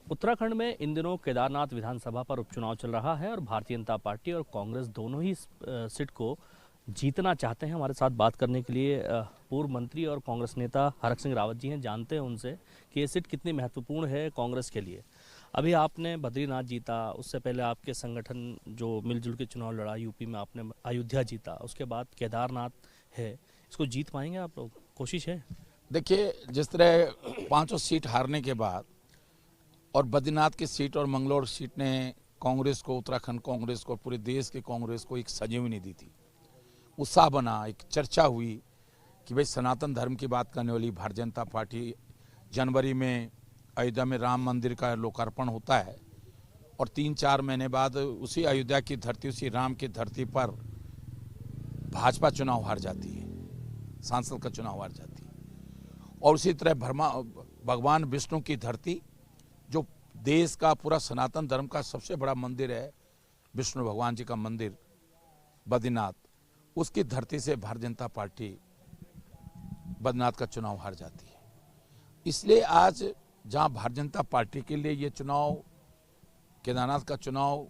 उत्तराखंड में इन दिनों केदारनाथ विधानसभा पर उपचुनाव चल रहा है और भारतीय जनता पार्टी और कांग्रेस दोनों ही सीट को जीतना चाहते हैं। हमारे साथ बात करने के लिए पूर्व मंत्री और कांग्रेस नेता हरक सिंह रावत जी हैं। जानते हैं उनसे कि ये सीट कितनी महत्वपूर्ण है कांग्रेस के लिए। अभी आपने बद्रीनाथ जीता, उससे पहले आपके संगठन जो मिलजुल के चुनाव लड़ा, यूपी में आपने अयोध्या जीता, उसके बाद केदारनाथ है। इसको जीत पाएंगे आप लोग? कोशिश है? देखिए, जिस तरह पांचों सीट हारने के बाद और बद्रीनाथ की सीट और मंगलौर सीट ने कांग्रेस को, उत्तराखंड कांग्रेस को, पूरे देश की कांग्रेस को एक संजीवनी दी थी, उत्साह बना, एक चर्चा हुई कि भाई सनातन धर्म की बात करने वाली भारतीय जनता पार्टी जनवरी में अयोध्या में राम मंदिर का लोकार्पण होता है और 3-4 महीने बाद उसी अयोध्या की धरती, उसी राम की धरती पर भाजपा चुनाव हार जाती है, सांसद का चुनाव हार जाती है। और उसी तरह भगवान विष्णु की धरती, जो देश का पूरा सनातन धर्म का सबसे बड़ा मंदिर है, विष्णु भगवान जी का मंदिर बद्रीनाथ, उसकी धरती से भारतीय जनता पार्टी बद्रीनाथ का चुनाव हार जाती है। इसलिए आज जहां भारतीय जनता पार्टी के लिए ये चुनाव, केदारनाथ का चुनाव,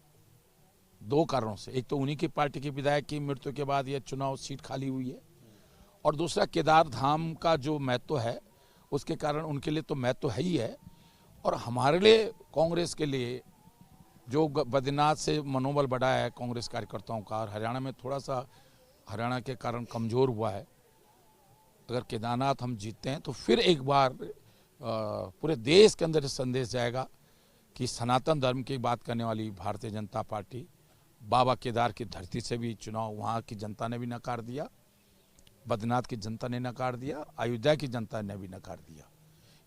दो कारणों से, एक तो उन्हीं की पार्टी की विधायक की मृत्यु के बाद ये चुनाव सीट खाली हुई है और दूसरा केदार धाम का जो महत्व है उसके कारण उनके लिए तो महत्व है ही है। और हमारे लिए, कांग्रेस के लिए, जो बद्रीनाथ से मनोबल बढ़ा है कांग्रेस कार्यकर्ताओं का, और हरियाणा में थोड़ा सा हरियाणा के कारण कमज़ोर हुआ है, अगर केदारनाथ हम जीतते हैं तो फिर एक बार पूरे देश के अंदर संदेश जाएगा कि सनातन धर्म की बात करने वाली भारतीय जनता पार्टी, बाबा केदार की धरती से भी चुनाव वहाँ की जनता ने भी नकार दिया, बद्रीनाथ की जनता ने नकार दिया, अयोध्या की जनता ने भी नकार दिया।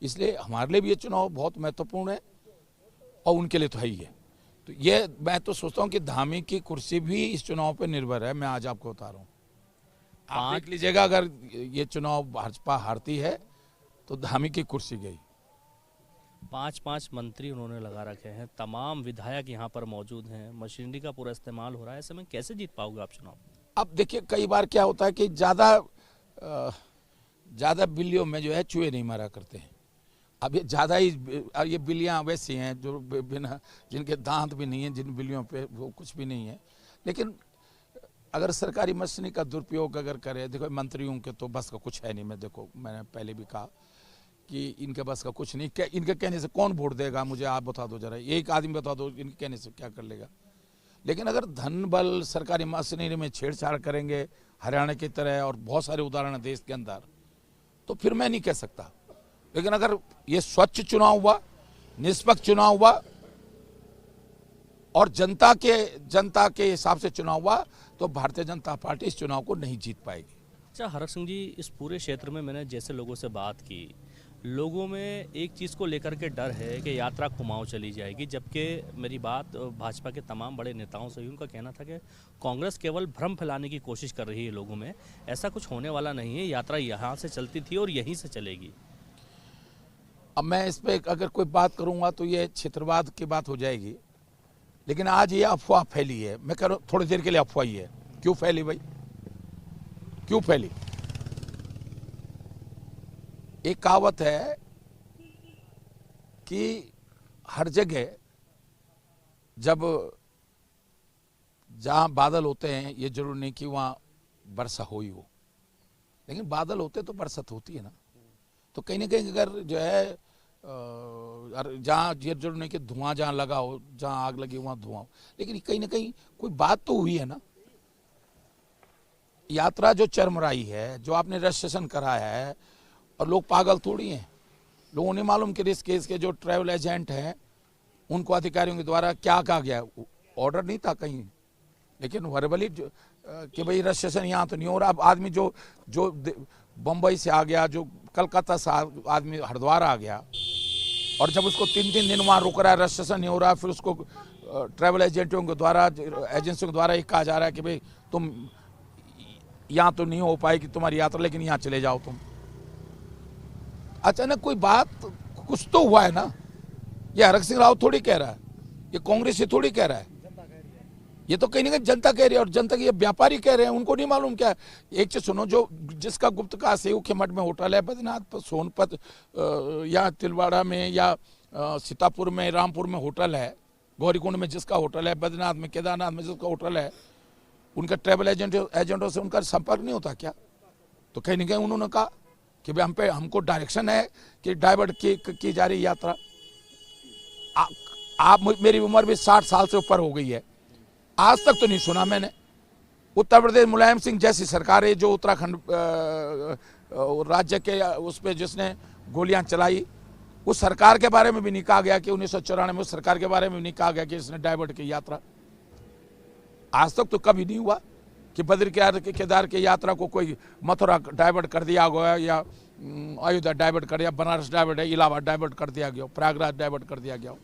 इसलिए हमारे लिए भी ये चुनाव बहुत महत्वपूर्ण है और उनके लिए तो है ही है। तो ये मैं तो सोचता हूँ कि धामी की कुर्सी भी इस चुनाव पर निर्भर है। मैं आज आपको बता रहा हूँ, आप देख लीजिएगा, अगर ये चुनाव भाजपा हारती है तो धामी की कुर्सी गई। 5-5 मंत्री उन्होंने लगा रखे हैं, तमाम विधायक यहाँ पर मौजूद हैं, मशीनरी का पूरा इस्तेमाल हो रहा है। ऐसे में कैसे जीत पाओगे आप चुनाव? अब देखिए, कई बार क्या होता है कि ज़्यादा बिल्लियों में जो है चूहे नहीं मारा करते हैं। अब ये ज़्यादा ही, ये बिल्लियाँ वैसी हैं जो बिना, जिनके दांत भी नहीं हैं, जिन बिल्लियों पे वो कुछ भी नहीं है। लेकिन अगर सरकारी मशीनरी का दुरुपयोग अगर करे, देखो मंत्रियों के तो बस का कुछ है नहीं। मैंने पहले भी कहा कि इनके बस का कुछ नहीं, इनके कहने से कौन वोट देगा, मुझे आप बता दो जरा, एक आदमी बता दो इनके कहने से क्या कर लेगा। लेकिन अगर धन बल सरकारी मशीनरी में छेड़छाड़ करेंगे हरियाणा की तरह, और बहुत सारे उदाहरण देश के अंदर, तो फिर मैं नहीं कह सकता। लेकिन अगर ये स्वच्छ चुनाव हुआ, निष्पक्ष चुनाव हुआ और जनता के हिसाब से चुनाव हुआ, तो भारतीय जनता पार्टी इस चुनाव को नहीं जीत पाएगी। अच्छा हरक सिंह जी, इस पूरे क्षेत्र में मैंने जैसे लोगों से बात की, लोगों में एक चीज़ को लेकर के डर है कि यात्रा कुमाऊं चली जाएगी, जबकि मेरी बात भाजपा के तमाम बड़े नेताओं से हुई। उनका कहना था कि कांग्रेस केवल भ्रम फैलाने की कोशिश कर रही है लोगों में, ऐसा कुछ होने वाला नहीं है, यात्रा यहाँ से चलती थी और यहीं से चलेगी। अब मैं इस पर अगर कोई बात करूंगा तो ये क्षेत्रवाद की बात हो जाएगी। लेकिन आज ये अफवाह फैली है, मैं कह रहा हूँ थोड़ी देर के लिए अफवाह ही है। क्यों फैली भाई, क्यों फैली? एक कहावत है कि हर जगह जब जहां बादल होते हैं, ये जरूर नहीं कि वहां वर्षा हो ही हो, लेकिन बादल होते तो बरसात होती है ना। तो कहीं ना कहीं अगर जो है जहाँ ये जरूर नहीं कि धुआं जहाँ लगा हो, जहाँ आग लगी वहाँ धुआं हो, लेकिन कहीं ना कहीं कोई बात तो हुई है ना। यात्रा जो चरमराई है, जो आपने रजिस्ट्रेशन कराया है, और लोग पागल थोड़ी हैं, लोगों ने मालूम कि इस केस के जो ट्रैवल एजेंट हैं उनको अधिकारियों के द्वारा क्या कहा गया, ऑर्डर नहीं था कहीं, लेकिन वर्बली कि भाई रजिस्ट्रेशन यहाँ तो नहीं हो रहा। आदमी जो बम्बई से आ गया, जो कलकत्ता से आदमी हरिद्वार आ गया, और जब उसको 3-3 दिन वहाँ रुक रहा है, रजिस्ट्रेशन नहीं हो रहा, फिर उसको ट्रैवल एजेंटों के द्वारा, एजेंसियों के द्वारा ये कहा जा रहा है कि भाई तुम यहाँ तो नहीं हो पाएगी तुम्हारी यात्रा, लेकिन यहाँ चले जाओ तुम। अचानक कोई बात, कुछ तो हुआ है ना। ये हरक सिंह रावत थोड़ी कह रहा है, ये कांग्रेस से थोड़ी कह रहा है, ये तो कहीं ना कहीं जनता कह रही है। और जनता के ये व्यापारी कह रहे हैं, उनको नहीं मालूम क्या। एक चीज सुनो, जो जिसका गुप्तकाशी के मठ में होटल है, बद्रीनाथ, सोनपत या तिलवाड़ा में या सीतापुर में, रामपुर में होटल है, गौरीकुंड में जिसका होटल है, बद्रीनाथ में, केदारनाथ में जिसका होटल है, उनका ट्रैवल एजेंटों से उनका संपर्क नहीं होता क्या? तो कहीं ना कहीं उन्होंने कहा कि भाई हमको डायरेक्शन है कि डाइवर्ट की जा रही यात्रा। आप मेरी उम्र भी 60 साल से ऊपर हो गई है, आज तक तो नहीं सुना मैंने। उत्तर प्रदेश मुलायम सिंह जैसी सरकार है, जो उत्तराखंड राज्य के उस पर जिसने गोलियां चलाई, उस सरकार के बारे में भी नहीं कहा गया कि 1994 में उस सरकार के बारे में भी नहीं कहा गया कि इसने डाइवर्ट की यात्रा। आज तक तो कभी नहीं हुआ कि बद्री केदार की यात्रा को कोई मथुरा डाइवर्ट कर दिया गया, या अयोध्या डाइवर्ट कर दिया, बनारस डाइवर्ट है, इलाहाबाद डाइवर्ट कर दिया गया, प्रयागराज डाइवर्ट कर दिया गया।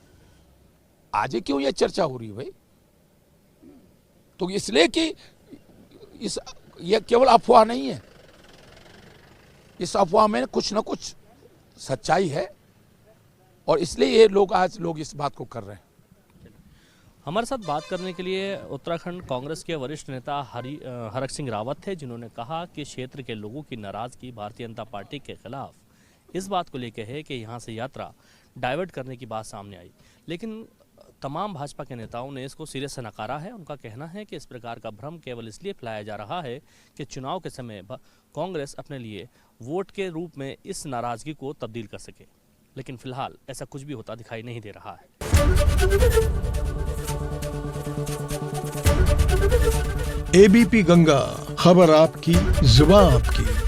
आज ही क्यों ये चर्चा हो रही है भाई? तो इसलिए कि ये केवल अफवाह नहीं है, इस अफवाह में कुछ न कुछ सच्चाई है, और इसलिए ये लोग इस बात को कर रहे हैं। हमारे साथ बात करने के लिए उत्तराखंड कांग्रेस के वरिष्ठ नेता हरक सिंह रावत थे, जिन्होंने कहा कि क्षेत्र के लोगों की नाराजगी भारतीय जनता पार्टी के खिलाफ इस बात को लेकर है कि यहाँ से यात्रा डाइवर्ट करने की बात सामने आई, लेकिन तमाम भाजपा के नेताओं ने इसको सिरे से नकारा है। उनका कहना है कि इस प्रकार का भ्रम केवल इसलिए फैलाया जा रहा है कि चुनाव के समय कांग्रेस अपने लिए वोट के रूप में इस नाराजगी को तब्दील कर सके, लेकिन फिलहाल ऐसा कुछ भी होता दिखाई नहीं दे रहा है। एबीपी गंगा, खबर आपकी, जुबान आपकी।